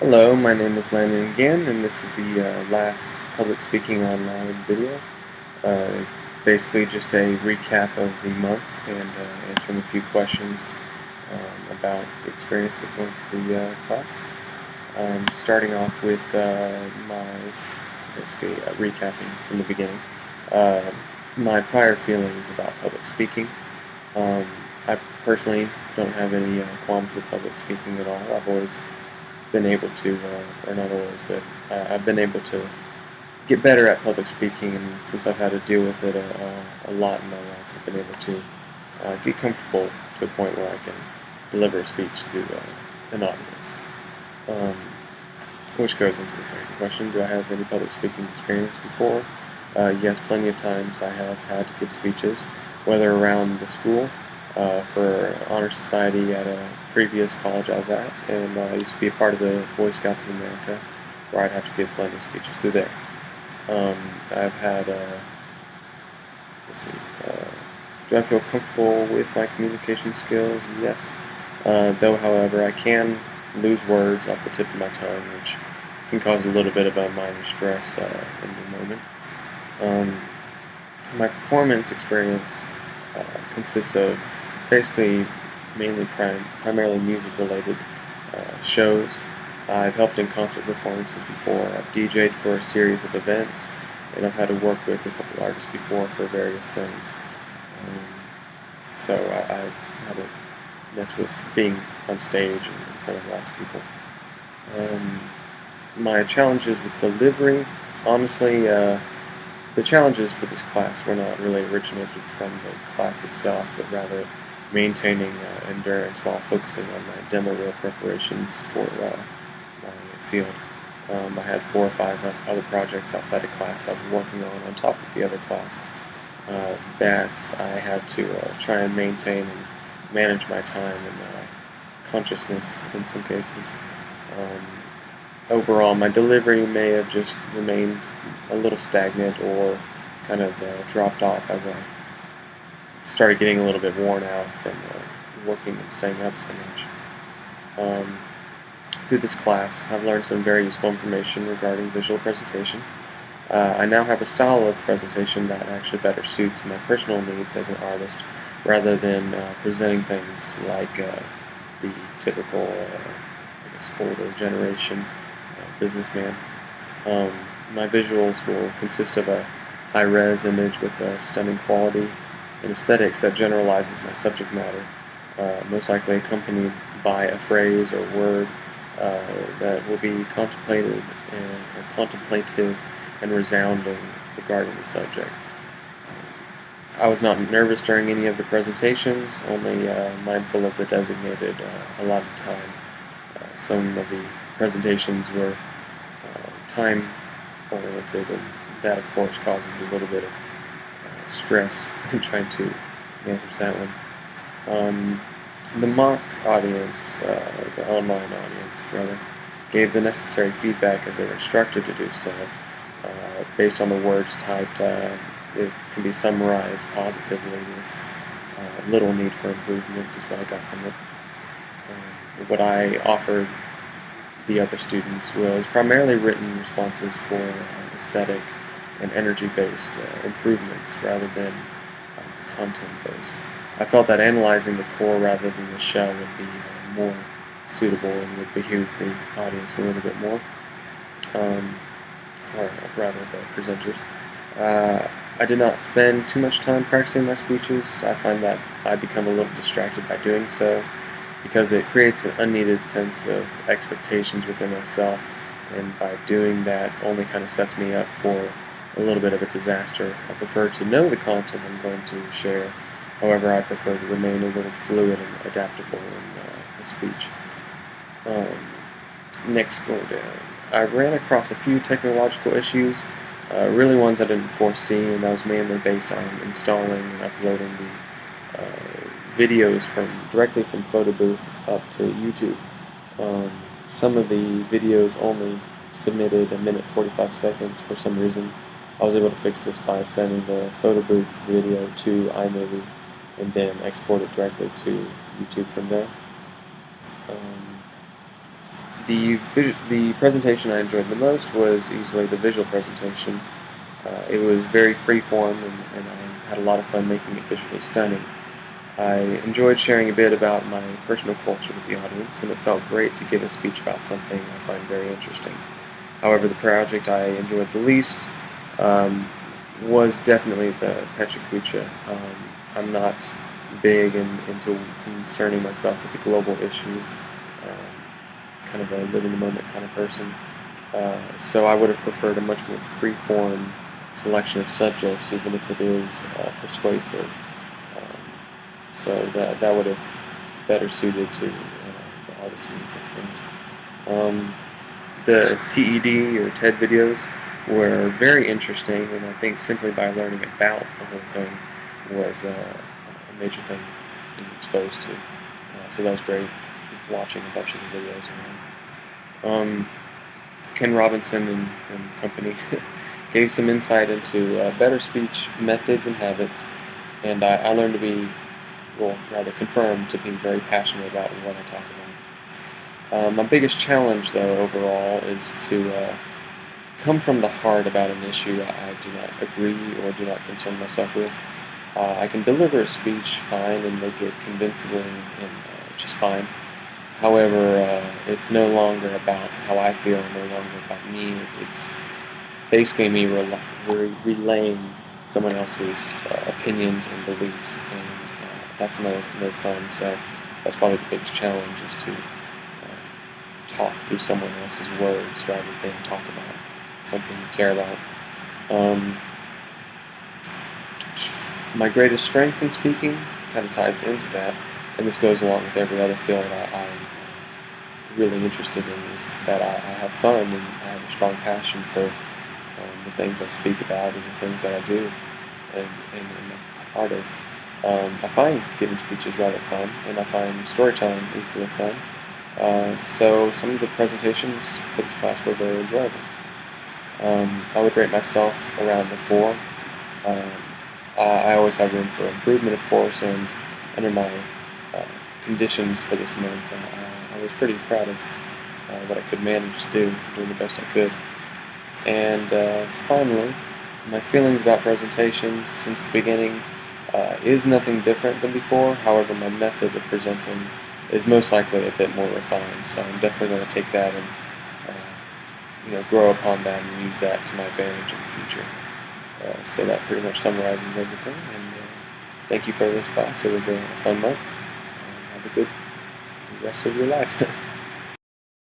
Hello, my name is Landon again, and this is the last public speaking online video. Uh, Basically, just a recap of the month and answering a few questions about the experience of going through the class. Starting off with basically recapping from the beginning, uh, my prior feelings about public speaking. Um, I personally don't have any qualms with public speaking at all. I've always been able to, or not always, but I've been able to get better at public speaking, and since I've had to deal with it a lot in my life, I've been able to get comfortable to a point where I can deliver a speech to an audience. Um, which goes into the second question: do I have any public speaking experience before? Yes, plenty of times I have had to give speeches, whether around the school, for Honor Society at a previous college I was at, and I used to be a part of the Boy Scouts of America, where I'd have to give plenty of speeches through there. I've had, let's see, uh, do I feel comfortable with my communication skills? Yes. Though, however, I can lose words off the tip of my tongue, which can cause a little bit of a minor stress in the moment. Um, my performance experience consists of basically primarily music-related shows. I've helped in concert performances before. I've DJ'd for a series of events, and I've had to work with a couple artists before for various things. So I've had to mess with being on stage and in front of lots of people. Um, my challenges with delivery, honestly, the challenges for this class were not really originated from the class itself, but rather maintaining endurance while focusing on my demo reel preparations for my field. I had 4 or 5 other projects outside of class I was working on top of the other class that I had to try and maintain and manage my time and consciousness in some cases. Um, Overall, my delivery may have just remained a little stagnant or kind of dropped off as I started getting a little bit worn out from working and staying up so much. Um, Through this class, I've learned some very useful information regarding visual presentation. I now have a style of presentation that actually better suits my personal needs as an artist, rather than presenting things like the typical, I guess, older generation businessman. Um, my visuals will consist of a high-res image with a stunning quality and aesthetics that generalizes my subject matter, most likely accompanied by a phrase or word that will be contemplative and resounding regarding the subject. I was not nervous during any of the presentations, only mindful of the designated allotted time. Some of the presentations were time oriented, and that of course causes a little bit of stress in trying to manage that one. The mock audience, the online audience rather, gave the necessary feedback as they were instructed to do so. Based on the words typed, it can be summarized positively with little need for improvement is what I got from it. What I offered the other students was primarily written responses for aesthetic and energy-based improvements rather than content-based. I felt that analyzing the core rather than the shell would be more suitable and would behoove the audience a little bit more, or rather the presenters. I did not spend too much time practicing my speeches. I find that I become a little distracted by doing so, because it creates an unneeded sense of expectations within myself, and by doing that only kind of sets me up for a little bit of a disaster. I prefer to know the content I'm going to share. However, I prefer to remain a little fluid and adaptable in the speech. Next, going down, I ran across a few technological issues, really ones I didn't foresee, and that was mainly based on installing and uploading the videos directly from PhotoBooth up to YouTube. Some of the videos only submitted 1:45 for some reason. I was able to fix this by sending the PhotoBooth video to iMovie and then export it directly to YouTube from there. The presentation I enjoyed the most was easily the visual presentation. It was very free-form, and I had a lot of fun making it visually stunning. I enjoyed sharing a bit about my personal culture with the audience, and it felt great to give a speech about something I find very interesting. However, the project I enjoyed the least um, was definitely the Pecha Kucha. I'm not big into concerning myself with the global issues, kind of a live in the moment kind of person. So I would have preferred a much more free-form selection of subjects, even if it is persuasive. Um, so that would have better suited to the artist's needs, I suppose. The TED or TED videos were very interesting, and I think simply by learning about the whole thing was a major thing being exposed to. So that was great, watching a bunch of the videos around. Ken Robinson and company gave some insight into better speech methods and habits, and I learned to be, well, rather confirmed to be very passionate about what I talk about. My biggest challenge, though, overall, is to come from the heart about an issue I do not agree or do not concern myself with. I can deliver a speech fine and make it convincingly and just fine. However, it's no longer about how I feel, no longer about me. It's basically me relaying someone else's opinions and beliefs, and that's no fun. So that's probably the biggest challenge, is to talk through someone else's words rather than talk about something you care about. Um, my greatest strength in speaking kind of ties into that, and this goes along with every other field I'm really interested in, is that I have fun and I have a strong passion for the things I speak about and the things that I do and am a part of. I find giving speeches rather fun, and I find storytelling equally fun. So some of the presentations for this class were very enjoyable. I would rate myself around a 4. Um, I always have room for improvement, of course, and under my uh, conditions for this month, I was pretty proud of what I could manage to do, doing the best I could. And finally, my feelings about presentations since the beginning is nothing different than before. However, my method of presenting is most likely a bit more refined, so I'm definitely going to take that and grow upon that and use that to my advantage in the future. So that pretty much summarizes everything, and thank you for this class. It was a fun month. Have a good rest of your life.